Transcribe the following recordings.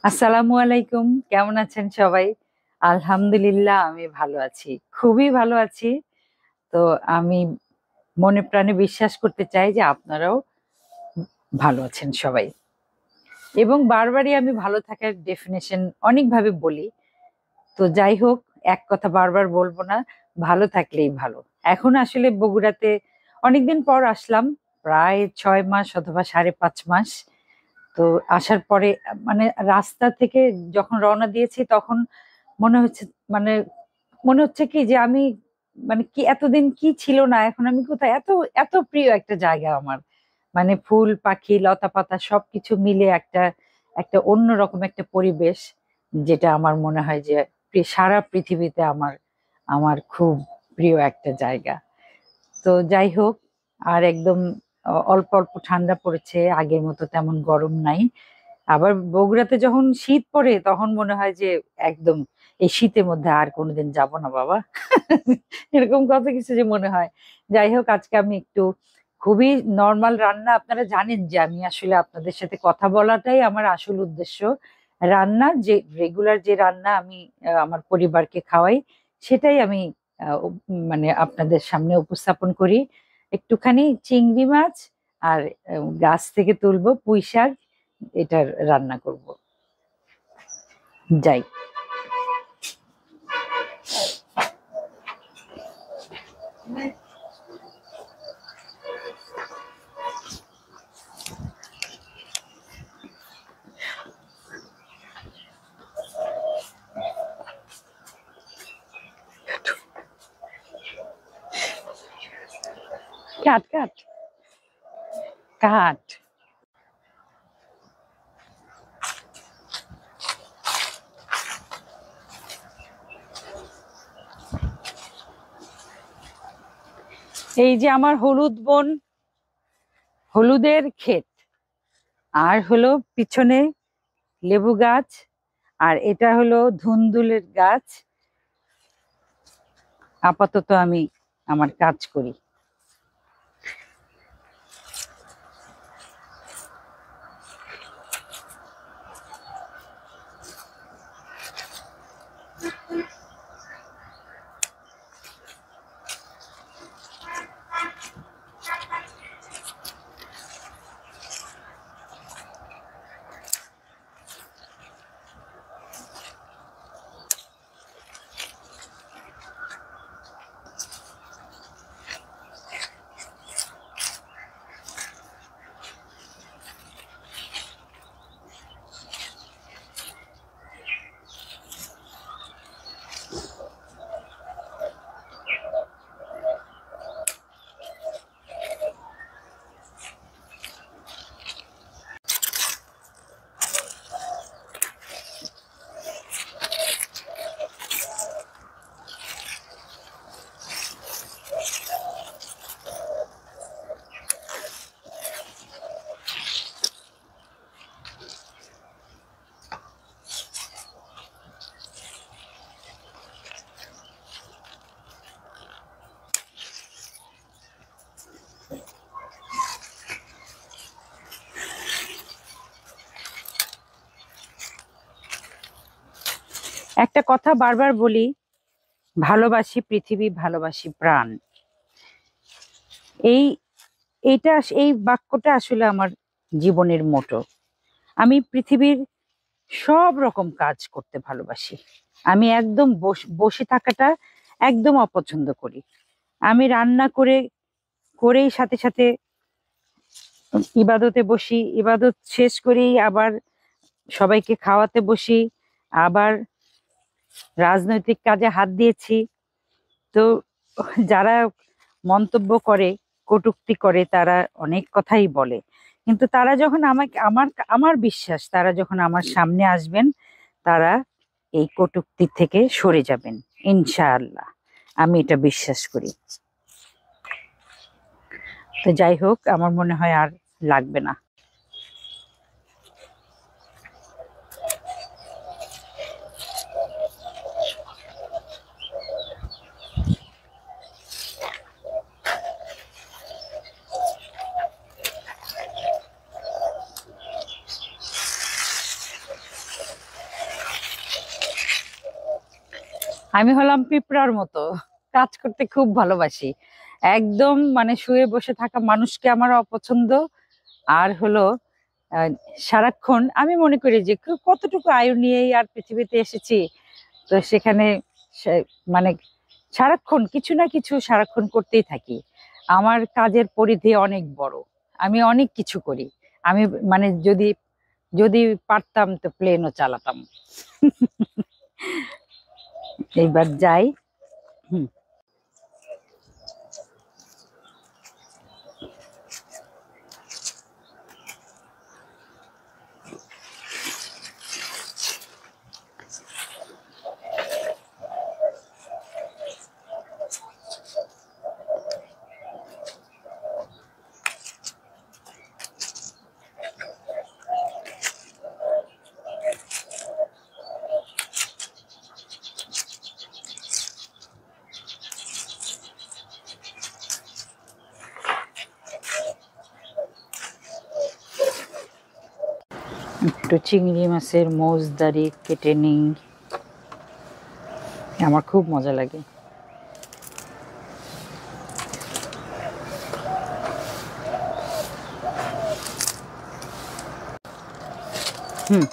আসসালামু আলাইকুম, কেমন আছেন সবাই? আলহামদুলিল্লাহ আমি ভালো আছি, খুবই ভালো আছি। তো আমি মনে প্রাণে বিশ্বাস করতে চাই যে আপনারাও ভালো আছেন সবাই। এবং বারবারই আমি ভালো থাকার ডেফিনেশন অনেকভাবে বলি। তো যাই হোক, এক কথা বারবার বলবো না, ভালো থাকলেই ভালো। এখন আসলে বগুড়াতে অনেকদিন পর আসলাম, প্রায় 6 মাস অথবা 5.5 মাস। তো আসার পরে মানে রাস্তা থেকে যখন রওনা দিয়েছি তখন মনে হচ্ছে, মানে মনে হচ্ছে কি যে আমি, মানে কি এতদিন কি ছিল না, এখন আমি কোথায়, এত এত প্রিয় একটা জায়গা আমার। মানে ফুল পাখি লতা পাতা সবকিছু মিলে একটা একটা অন্যরকম একটা পরিবেশ, যেটা আমার মনে হয় যে সারা পৃথিবীতে আমার আমার খুব প্রিয় একটা জায়গা। তো যাই হোক, আর একদম অল্প অল্প ঠান্ডা পড়েছে, আগের মতো তেমন গরম নাই। আবার বগুড়াতে যখন শীত পড়ে তখন মনে হয় যে একদম এই শীতের মধ্যে আর কোনোদিন যাব না বাবা। এরকম কত কিছু যে মনে হয়। যাই হোক, আজকে আমি একটু খুবই নর্মাল রান্না, আপনারা জানেন যে আমি আসলে আপনাদের সাথে কথা বলাটাই আমার আসল উদ্দেশ্য। রান্না যে রেগুলার যে রান্না আমি আমার পরিবারকে খাওয়াই, সেটাই আমি মানে আপনাদের সামনে উপস্থাপন করি। একটুখানি চিংড়ি মাছ আর গাছ থেকে তুলবো পুঁই শাক, এটার রান্না করব। যাই। কাট কাট কাট। এই যে আমার হলুদ বন, হলুদের ক্ষেত, আর হলো পিছনে লেবু গাছ, আর এটা হলো ধুন্দুলের গাছ। আপাতত আমি আমার কাজ করি। একটা কথা বারবার বলি, ভালোবাসি পৃথিবী, ভালোবাসি প্রাণ। এই এইটা এই বাক্যটা আসলে আমার জীবনের মোটো। আমি পৃথিবীর সব রকম কাজ করতে ভালোবাসি। আমি একদম বসে থাকাটা একদম অপছন্দ করি। আমি রান্না করেই সাথে সাথে ইবাদতে বসি, ইবাদত শেষ করেই আবার সবাইকে খাওয়াতে বসি, আবার রাজনৈতিক কাজে হাত দিয়েছি। তো যারা মন্তব্য করে, কটূক্তি করে, তারা অনেক কথাই বলে, কিন্তু তারা যখন আমাকে, আমার আমার বিশ্বাস তারা যখন আমার সামনে আসবেন, তারা এই কটূক্তি থেকে সরে যাবেন ইনশাআল্লাহ। আমি এটা বিশ্বাস করি। তো যাই হোক, আমার মনে হয় আর লাগবে না। আমি হলাম পিঁপড়ার মতো, কাজ করতে খুব ভালোবাসি। একদম মানে শুয়ে বসে থাকা মানুষকে আমার অপছন্দ। আর হলো আহ, সারাক্ষণ আমি মনে করি যে কতটুকু আয়ু নিয়েই আর পৃথিবীতে এসেছি। তো সেখানে মানে সারাক্ষণ কিছু না কিছু সারাক্ষণ করতেই থাকি। আমার কাজের পরিধি অনেক বড়, আমি অনেক কিছু করি। আমি মানে যদি যদি পারতাম তো প্লেনও চালাতাম। এইবার যাই। হুম। একটু চিংড়ি মাছের মোজদারি কেটে নিই, আমার খুব মজা লাগে। হুম।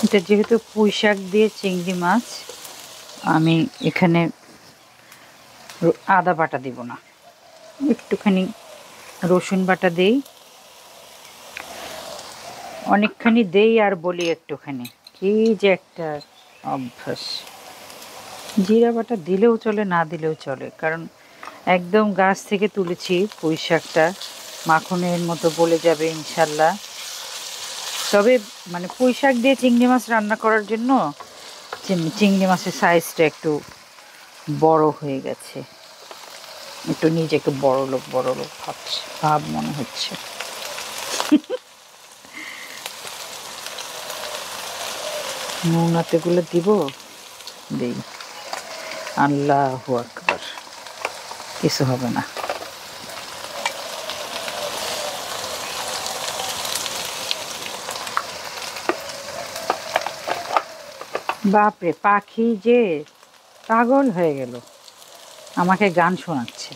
এটা যেহেতু পুঁই শাক দিয়ে চিংড়ি মাছ, আমি এখানে আদা বাটা দিব না, একটুখানি রসুন বাটা দেই, অনেকখানি দেই আর বলি একটুখানি। কি যে একটা অভ্যাস! জিরা বাটা দিলেও চলে, না দিলেও চলে, কারণ একদম গাছ থেকে তুলেছি পুঁই শাকটা, মাখনের মতো বলে যাবে ইনশাল্লাহ। তবে মানে পুঁই শাক দিয়ে চিংড়ি মাছ রান্না করার জন্য চিংড়ি মাছের সাইজটা একটু বড় হয়ে গেছে, একটু নিজেকে বড় লোক ভাব মনে হচ্ছে। নুন গুলো দিব, দেই। আল্লাহু আকবার, কিছু হবে না। বাপরে, পাখি যে পাগল হয়ে গেল, আমাকে গান শোনাচ্ছে।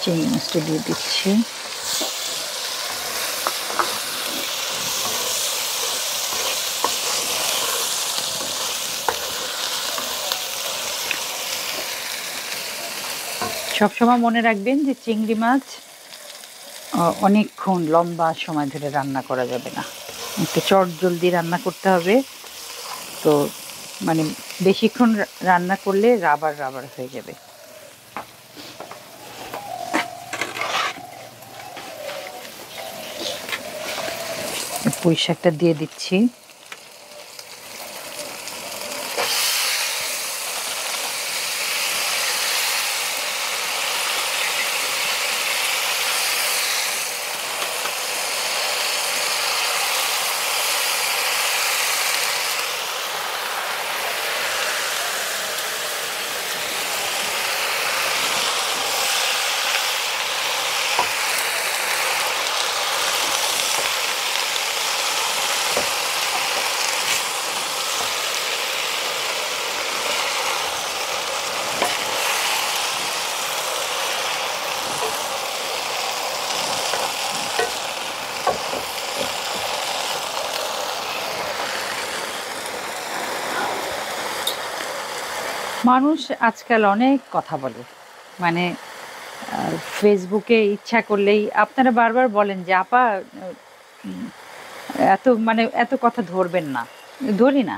চিংড়ি মাছটা দিয়ে দিচ্ছি। সবসময় মনে রাখবেন যে চিংড়ি মাছ অনেকক্ষণ লম্বা সময় ধরে রান্না করা যাবে না, একটু চট জলদি রান্না করতে হবে। তো মানে বেশিক্ষণ রান্না করলে রাবার রাবার হয়ে যাবে। পুঁই শাকটা দিয়ে দিচ্ছি। মানুষ আজকাল অনেক কথা বলে, মানে ফেসবুকে ইচ্ছা করলেই আপনারা বারবার বলেন যে আপা এত কথা ধরবেন না। ধরি না,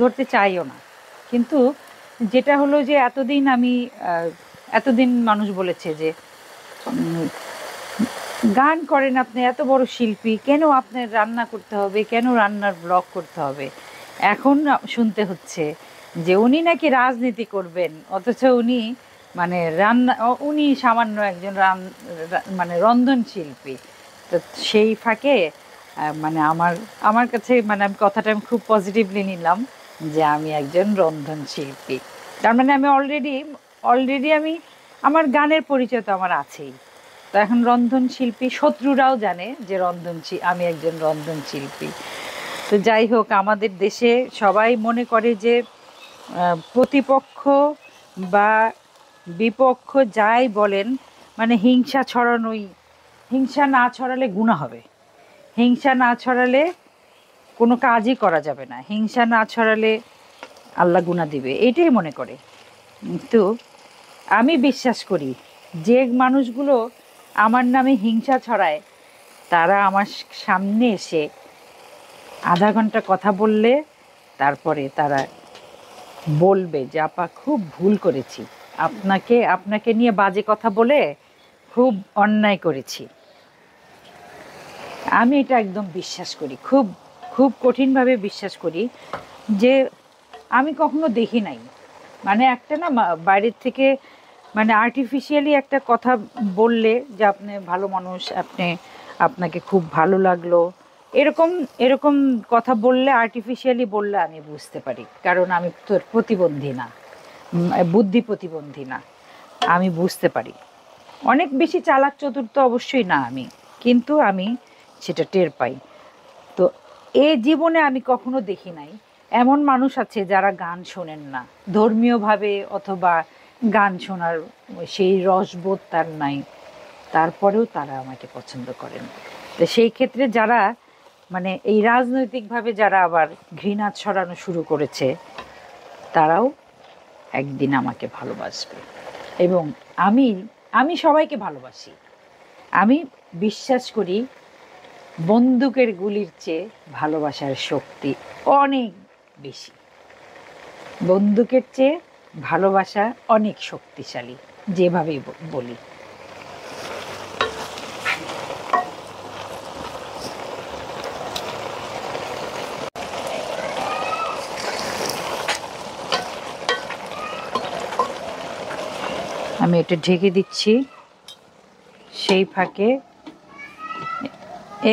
ধরতে চাইও না। কিন্তু যেটা হলো যে এতদিন মানুষ বলেছে যে গান করেন আপনি, এত বড় শিল্পী, কেন আপনার রান্না করতে হবে, কেন রান্নার ব্লগ করতে হবে? এখন শুনতে হচ্ছে যে উনি নাকি রাজনীতি করবেন, অথচ উনি সামান্য একজন রন্ধন শিল্পী। তো সেই ফাঁকে আমার কাছে আমি কথাটা খুব পজিটিভলি নিলাম যে আমি একজন রন্ধন শিল্পী। তার মানে আমি অলরেডি আমার গানের পরিচয় তো আমার আছেই। তো এখন রন্ধন শিল্পী, শত্রুরাও জানে যে আমি একজন রন্ধন শিল্পী। তো যাই হোক, আমাদের দেশে সবাই মনে করে যে প্রতিপক্ষ বা বিপক্ষ যাই বলেন, হিংসা না ছড়ালে গুনাহ হবে, হিংসা না ছড়ালে কোনো কাজই করা যাবে না, হিংসা না ছড়ালে আল্লাহ গুনাহ দিবে, এটাই মনে করে। তো আমি বিশ্বাস করি যে মানুষগুলো আমার নামে হিংসা ছড়ায়, তারা আমার সামনে এসে আধা ঘন্টা কথা বললে তারপরে তারা বলবে যে আপা খুব ভুল করেছি, আপনাকে নিয়ে বাজে কথা বলে খুব অন্যায় করেছি। আমি এটা একদম বিশ্বাস করি, খুব খুব কঠিনভাবে বিশ্বাস করি। যে আমি কখনো দেখি নাই, একটা বাইরের থেকে আর্টিফিশিয়ালি একটা কথা বললে যে আপনি ভালো মানুষ, আপনাকে খুব ভালো লাগলো, এরকম কথা বললে, আর্টিফিশিয়ালি বললে আমি বুঝতে পারি, কারণ আমি তো প্রতিবন্ধী না, বুদ্ধি প্রতিবন্ধী না, আমি বুঝতে পারি। অনেক বেশি চালাক চতুর তো অবশ্যই না আমি, কিন্তু আমি সেটা টের পাই। তো এই জীবনে আমি কখনো দেখি নাই এমন মানুষ আছে যারা গান শোনেন না, ধর্মীয়ভাবে অথবা গান শোনার সেই রসবোধ তার নাই, তারপরেও তারা আমাকে পছন্দ করেন। তো সেই ক্ষেত্রে যারা এই রাজনৈতিকভাবে যারা আবার ঘৃণা ছড়ানো শুরু করেছে, তারাও একদিন আমাকে ভালোবাসবে। এবং আমি সবাইকে ভালোবাসি। আমি বিশ্বাস করি বন্দুকের গুলির চেয়ে ভালোবাসার শক্তি অনেক বেশি। বন্দুকের চেয়ে ভালোবাসা অনেক শক্তিশালী, যেভাবেই বলি। আমি এটা ঢেকে দিচ্ছি। সেই ফাঁকে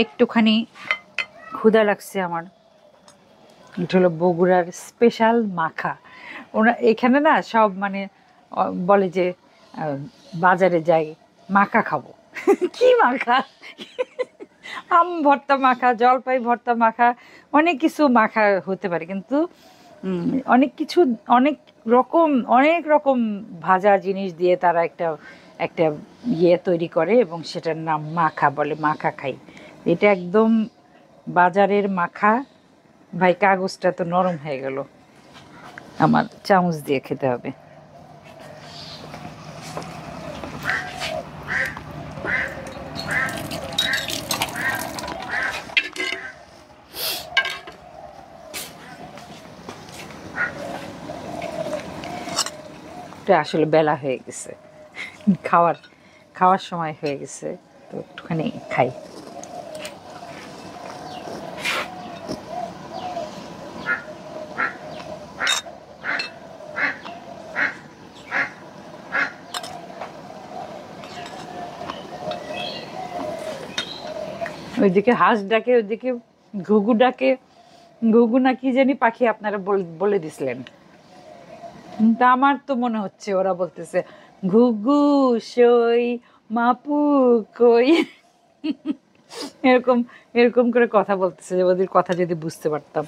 একটুখানি ক্ষুধা লাগছে আমার, এটা হলো বগুড়ার স্পেশাল মাখা। ওরা এখানে না সব মানে বলে যে বাজারে যাই মাখা খাবো। কি মাখা? আম ভর্তা মাখা, জলপাই ভর্তা মাখা, অনেক কিছু মাখা হতে পারে, কিন্তু অনেক কিছু অনেক অনেক রকম ভাজা জিনিস দিয়ে তারা একটা একটা ইয়ে তৈরি করে এবং সেটার নাম মাখা বলে, মাখা খাই। এটা একদম বাজারের মাখা। ভাই কাগজটা তো নরম হয়ে গেল, আমার চামচ দিয়ে খেতে হবে। আসলে বেলা হয়ে গেছে, খাওয়ার খাওয়ার সময় হয়ে গেছে, তো একটুখানি খাই। ওইদিকে হাঁস ডাকে, ওইদিকে ঘুঘু ডাকে। ঘুঘু না কি জানি পাখি আপনারা বলে দিছিলেন, তা আমার তো মনে হচ্ছে ওরা বলতেছে ঘুঘু সই মাপু কই। এরকম এরকম করে কথা বলতেছে, ওদের কথা যদি বুঝতে পারতাম।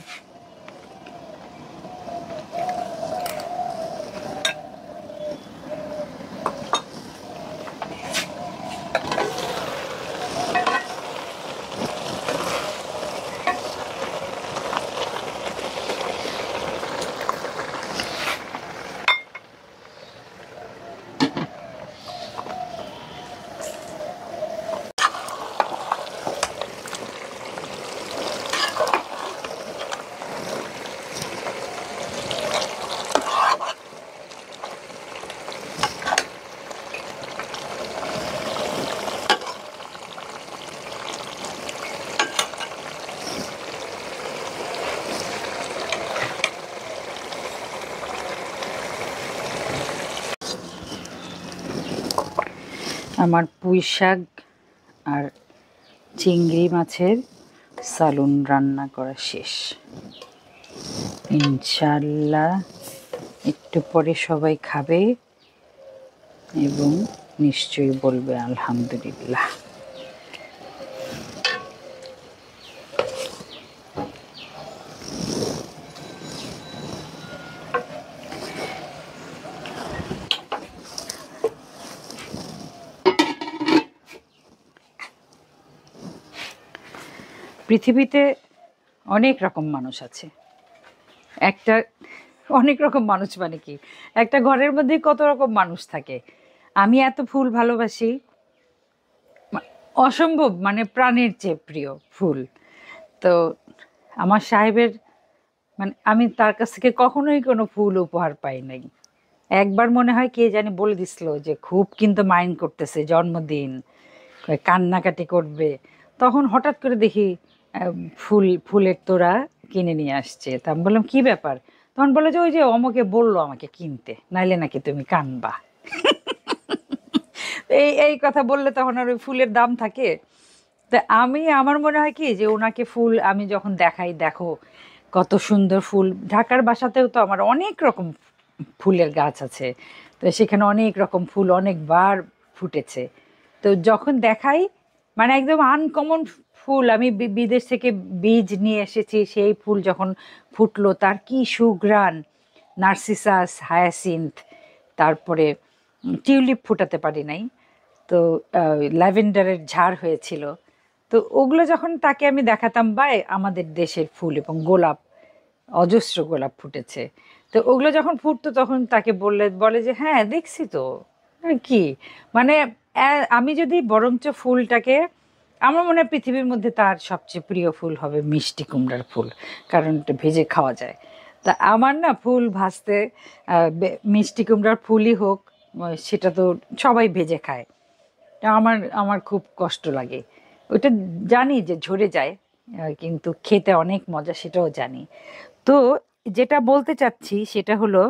আমার পুঁই শাক আর চিংড়ি মাছের সালুন রান্না করা শেষ। ইনশাল্লাহ একটু পরে সবাই খাবে এবং নিশ্চয়ই বলবে আলহামদুলিল্লাহ। পৃথিবীতে অনেক রকম মানুষ আছে। একটা অনেক রকম মানুষ মানে কি, একটা ঘরের মধ্যে কত রকম মানুষ থাকে। আমি এত ফুল ভালোবাসি, অসম্ভব, মানে প্রাণের চেয়ে প্রিয় ফুল। তো আমার সাহেবের মানে আমি তার কাছ থেকে কখনোই কোনো ফুল উপহার পাই নাই। একবার মনে হয় কে জানি বলে দিছিল যে খুব কিন্তু মাইন্ড করতেছে, জন্মদিন কান্নাকাটি করবে, তখন হঠাৎ করে দেখি ফুলের তোড়া কিনে নিয়ে আসছে। তা আমি বললাম কি ব্যাপার? তখন বলে যে ওই যে অমকে বললো আমাকে কিনতে, নাইলে নাকি তুমি কানবা। এই কথা বললে তখন আর ওই ফুলের দাম থাকে? তা আমার মনে হয় কি যে ওনাকে ফুল আমি যখন দেখাই, দেখো কত সুন্দর ফুল। ঢাকার বাসাতেও তো আমার অনেক রকম ফুলের গাছ আছে, তো সেখানে অনেক রকম ফুল অনেকবার ফুটেছে। তো যখন দেখাই মানে একদম আনকমন ফুল, আমি বিদেশ থেকে বীজ নিয়ে এসেছি, সেই ফুল যখন ফুটলো তার কি সুঘ্রাণ! নার্সিসাস, হায়াসিন্থ, তারপরে টিউলিপ ফুটাতে পারি নাই, তো ল্যাভেন্ডারের ঝাড় হয়েছিল। তো ওগুলো যখন তাকে আমি দেখাতাম, বা আমাদের দেশের ফুল এবং গোলাপ, অজস্র গোলাপ ফুটেছে, তো ওগুলো যখন ফুটতো তখন তাকে বলে যে হ্যাঁ দেখছি তো। কি মানে আমি যদি বরঞ্চ ফুলটাকে, আমার মনে হয় পৃথিবীর মধ্যে তার সবচেয়ে প্রিয় ফুল হবে মিষ্টি কুমড়ার ফুল, কারণ এটা ভেজে খাওয়া যায়। তা আমার না ফুল ভাজতে, মিষ্টি কুমড়ার ফুলই হোক, সেটা তো সবাই ভেজে খায়, আমার আমার খুব কষ্ট লাগে। ওইটা জানি যে ঝরে যায়, কিন্তু খেতে অনেক মজা, সেটাও জানি। তো যেটা বলতে চাচ্ছি সেটা হলো,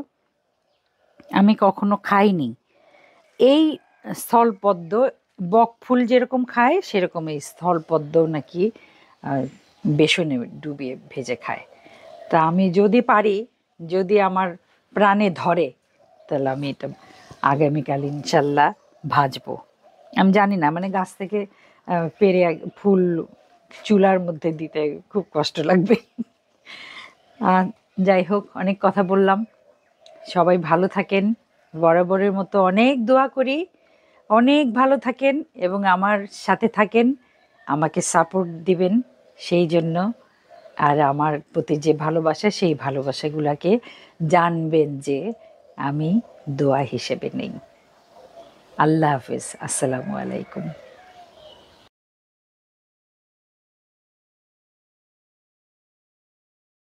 আমি কখনো খাইনি এই স্থলপদ্ম। বকফুল যেরকম খায় সেরকম এই স্থলপদ্ম নাকি বেসনে ডুবিয়ে ভেজে খায়। তা আমি যদি পারি, যদি আমার প্রাণে ধরে, তাহলে আমি এটা আগামীকাল ইনশাল্লাহ ভাজবো। আমি জানি না, মানে গাছ থেকে পেরে ফুল চুলার মধ্যে দিতে খুব কষ্ট লাগবে। যাই হোক, অনেক কথা বললাম। সবাই ভালো থাকেন, বরাবরের মতো অনেক দোয়া করি, অনেক ভালো থাকেন এবং আমার সাথে থাকেন, আমাকে সাপোর্ট দিবেন সেই জন্য। আর আমার প্রতি যে ভালোবাসা, সেই ভালোবাসাগুলোকে জানবেন যে আমি দোয়া হিসেবে নেই। আল্লাহ হাফিজ, আসসালামু আলাইকুম।